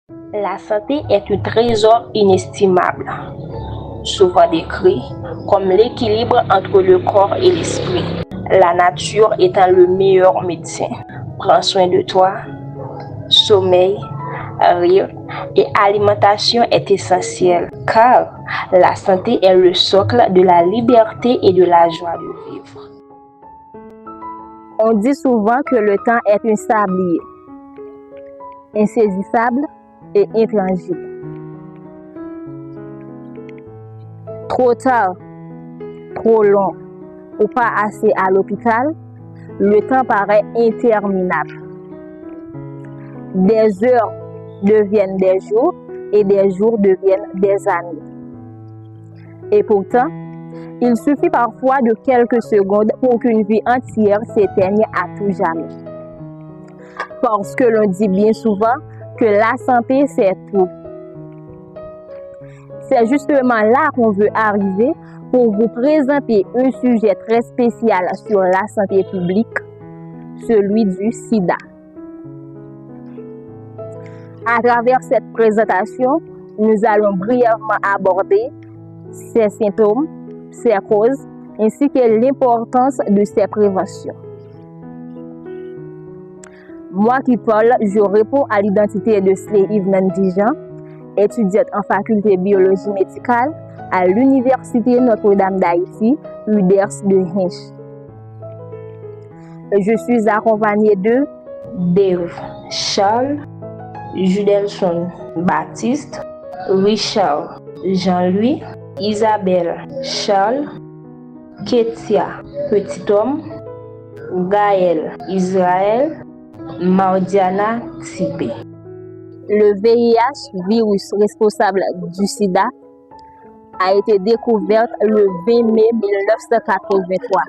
La santé est un trésor inestimable, souvent décrit comme l'équilibre entre le corps et l'esprit. La nature étant le meilleur médecin. Prends soin de toi. Sommeil, rire et alimentation est essentiel car la santé est le socle de la liberté et de la joie de vivre. On dit souvent que le temps est un sablier, insaisissable et intangible. Trop tard, trop long ou pas assez à l'hôpital, le temps paraît interminable. Des heures deviennent des jours et des jours deviennent des années. Et pourtant, il suffit parfois de quelques secondes pour qu'une vie entière s'éteigne à tout jamais. Parce que l'on dit bien souvent que la santé, c'est tout. C'est justement là qu'on veut arriver pour vous présenter un sujet très spécial sur la santé publique, celui du sida. À travers cette présentation, nous allons brièvement aborder ses symptômes, ses causes, ainsi que l'importance de ses préventions. Moi qui parle, je réponds à l'identité de Sley Yvnan Dijan, étudiante en faculté biologie médicale à l'Université Notre-Dame d'Haïti, UDERS de Hinch. Je suis accompagnée de Dave, Charles, Judelson, Baptiste, Richard, Jean-Louis, Isabelle, Charles, Ketia, Petit Homme, Gaël, Israël, Mardiana, Tibé. Le VIH, virus responsable du sida, a été découvert le 20 mai 1983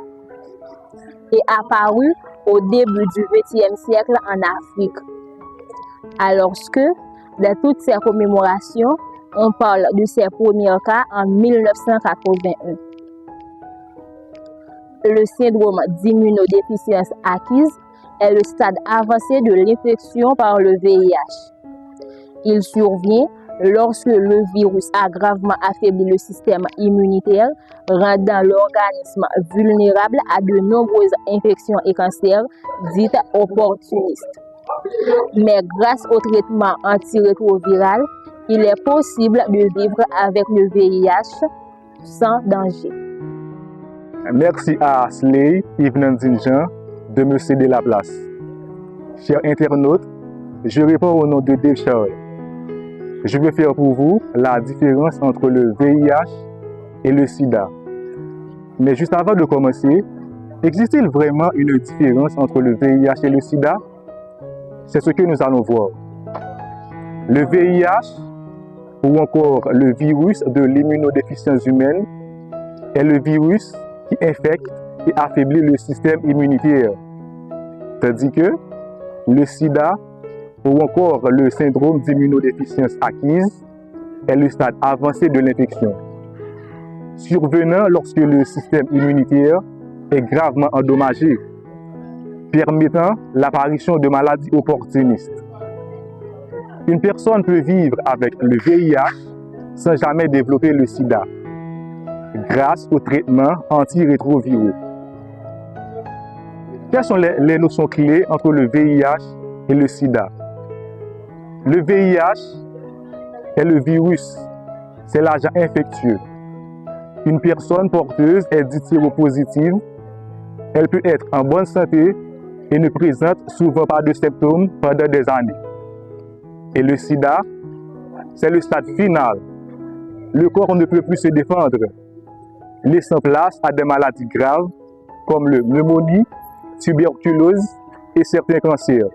et apparu au début du XXe siècle en Afrique. Alors que, dans toutes ces commémorations, on parle de ses premiers cas en 1981. Le syndrome d'immunodéficience acquise est le stade avancé de l'infection par le VIH. Il survient lorsque le virus a gravement affaibli le système immunitaire, rendant l'organisme vulnérable à de nombreuses infections et cancers dites opportunistes. Mais grâce au traitement antirétroviral, il est possible de vivre avec le VIH sans danger. Merci à Sley Yvnan Dijan de me céder la place. Chers internautes, je réponds au nom de Dave Charles. Je vais faire pour vous la différence entre le VIH et le sida. Mais juste avant de commencer, existe-t-il vraiment une différence entre le VIH et le sida? C'est ce que nous allons voir. Le VIH, ou encore le virus de l'immunodéficience humaine, est le virus qui infecte et affaiblit le système immunitaire. Tandis que le sida, ou encore le syndrome d'immunodéficience acquise, est le stade avancé de l'infection, survenant lorsque le système immunitaire est gravement endommagé, permettant l'apparition de maladies opportunistes. Une personne peut vivre avec le VIH sans jamais développer le sida, grâce au traitement antirétroviraux. Quelles sont les notions clés entre le VIH et le sida? Le VIH est le virus, c'est l'agent infectieux. Une personne porteuse est dite séropositive. Elle peut être en bonne santé et ne présente souvent pas de symptômes pendant des années. Et le sida, c'est le stade final. Le corps ne peut plus se défendre, laissant place à des maladies graves comme le pneumonie, tuberculose et certains cancers.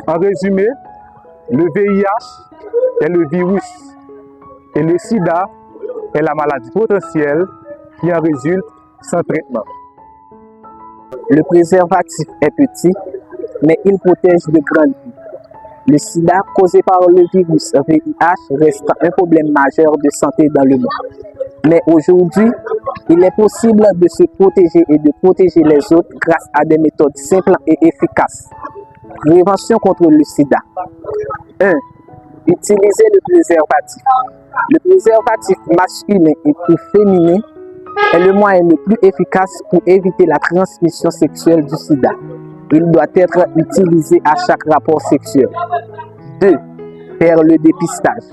En résumé, le VIH est le virus et le sida est la maladie potentielle qui en résulte sans traitement. Le préservatif est petit, mais il protège de grandes vies. Le sida causé par le virus VIH reste un problème majeur de santé dans le monde. Mais aujourd'hui, il est possible de se protéger et de protéger les autres grâce à des méthodes simples et efficaces. Prévention contre le sida. 1. Utiliser le préservatif. Le préservatif masculin et ou féminin est le moyen le plus efficace pour éviter la transmission sexuelle du sida. Il doit être utilisé à chaque rapport sexuel. 2. Faire le dépistage.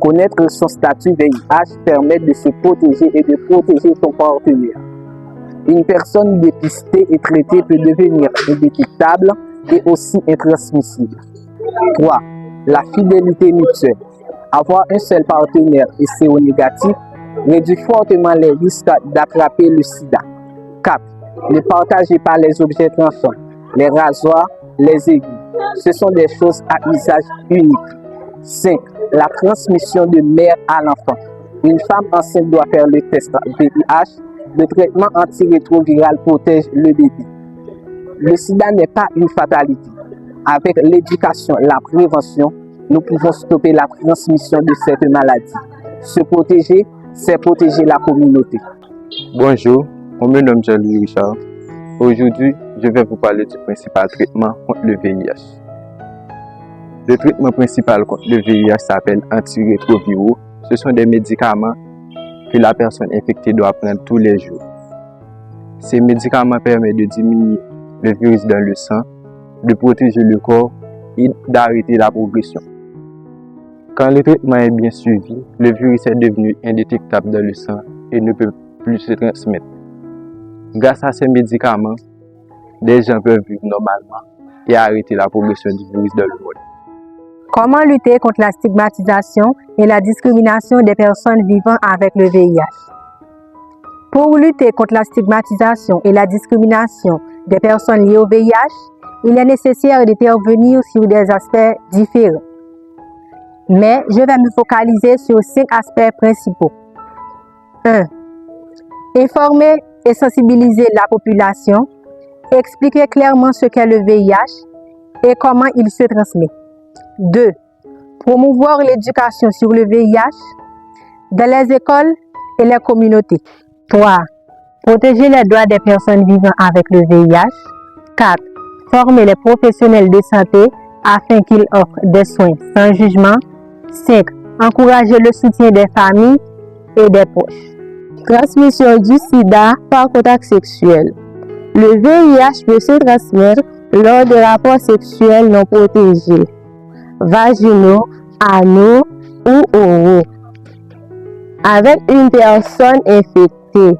Connaître son statut VIH permet de se protéger et de protéger son partenaire. Une personne dépistée et traitée peut devenir indétectable et aussi intransmissible. 3. La fidélité mutuelle. Avoir un seul partenaire et séronégatif réduit fortement les risques d'attraper le sida. 4. Ne partagez pas les objets tranchants, les rasoirs, les aiguilles. Ce sont des choses à usage unique. 5. La transmission de mère à l'enfant. Une femme enceinte doit faire le test VIH. Le traitement antirétroviral protège le bébé. Le sida n'est pas une fatalité. Avec l'éducation et la prévention, nous pouvons stopper la transmission de cette maladie. Se protéger, c'est protéger la communauté. Bonjour, je me nomme Jean-Louis Richard. Aujourd'hui, je vais vous parler du principal traitement contre le VIH. Le traitement principal contre le VIH s'appelle antirétroviraux. Ce sont des médicaments que la personne infectée doit prendre tous les jours. Ces médicaments permettent de diminuer le virus dans le sang, de protéger le corps et d'arrêter la progression. Quand le traitement est bien suivi, le virus est devenu indétectable dans le sang et ne peut plus se transmettre. Grâce à ces médicaments, les gens peuvent vivre normalement et arrêter la progression du virus dans le monde. Comment lutter contre la stigmatisation et la discrimination des personnes vivant avec le VIH? Pour lutter contre la stigmatisation et la discrimination des personnes liées au VIH, il est nécessaire d'intervenir sur des aspects différents. Mais je vais me focaliser sur 5 aspects principaux. 1. Informer et sensibiliser la population, expliquer clairement ce qu'est le VIH et comment il se transmet. 2. Promouvoir l'éducation sur le VIH dans les écoles et les communautés. 3. Protéger les droits des personnes vivant avec le VIH. 4. Former les professionnels de santé afin qu'ils offrent des soins sans jugement. 5. Encourager le soutien des familles et des proches. Transmission du sida par contact sexuel. Le VIH peut se transmettre lors de rapports sexuels non protégés, vaginaux, anaux ou oraux, avec une personne infectée.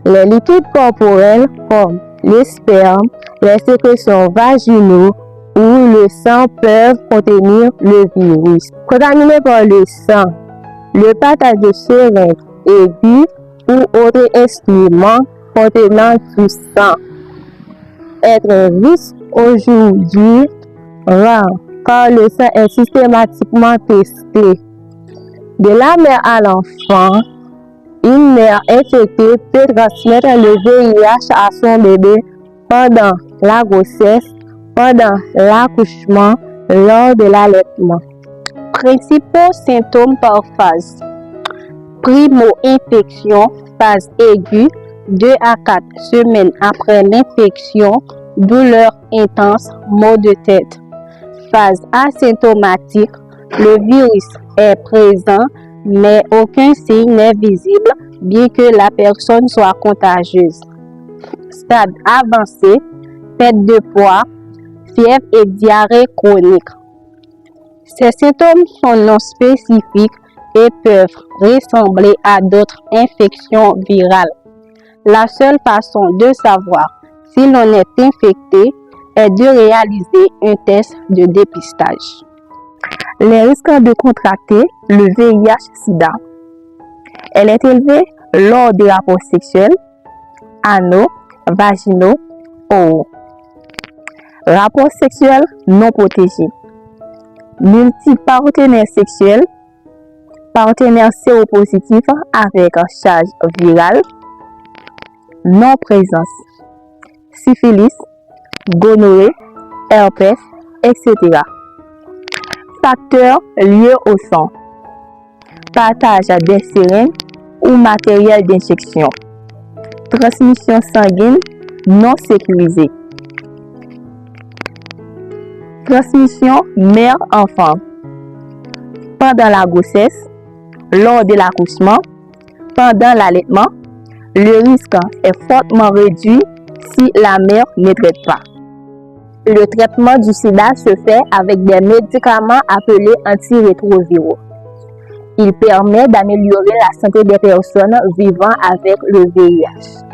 Les liquides corporels comme le sperme, les sécrétions vaginaux ou le sang peuvent contenir le virus. Contaminé par le sang, le partage de seringues aiguës ou autres instruments contenant du sang est un risque aujourd'hui rare car le sang est systématiquement testé. De la mère à l'enfant, une mère infectée peut transmettre le VIH à son bébé pendant la grossesse, pendant l'accouchement, lors de l'allaitement. Principaux symptômes par phase. Primo-infection, phase aiguë, 2 à 4 semaines après l'infection, douleur intense, maux de tête. Phase asymptomatique, le virus est présent, mais aucun signe n'est visible, bien que la personne soit contagieuse. Stade avancé, perte de poids, fièvre et diarrhée chronique. Ces symptômes sont non spécifiques et peuvent ressembler à d'autres infections virales. La seule façon de savoir si l'on est infecté est de réaliser un test de dépistage. Les risques de contracter le VIH-Sida. Elle est élevée lors des rapports sexuels, anaux, vaginaux, oraux. Rapports sexuels non protégés. Multipartenaires sexuels, partenaires séropositifs avec charge virale, non-présence, syphilis, gonorrhée, herpès, etc. Facteurs liés au sang. Partage des seringues ou matériel d'injection. Transmission sanguine non sécurisée. Transmission mère-enfant. pendant la grossesse, lors de l'accouchement, pendant l'allaitement, le risque est fortement réduit si la mère ne traite pas. Le traitement du sida se fait avec des médicaments appelés antirétroviraux. Il permet d'améliorer la santé des personnes vivant avec le VIH.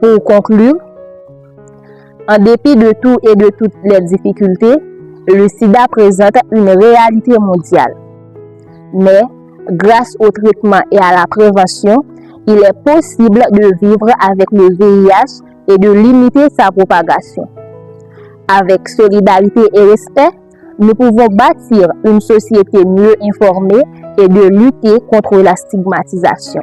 Pour conclure, en dépit de tout et de toutes les difficultés, le sida présente une réalité mondiale. Mais, grâce au traitement et à la prévention, il est possible de vivre avec le VIH et de limiter sa propagation. Avec solidarité et respect, nous pouvons bâtir une société mieux informée et de lutter contre la stigmatisation.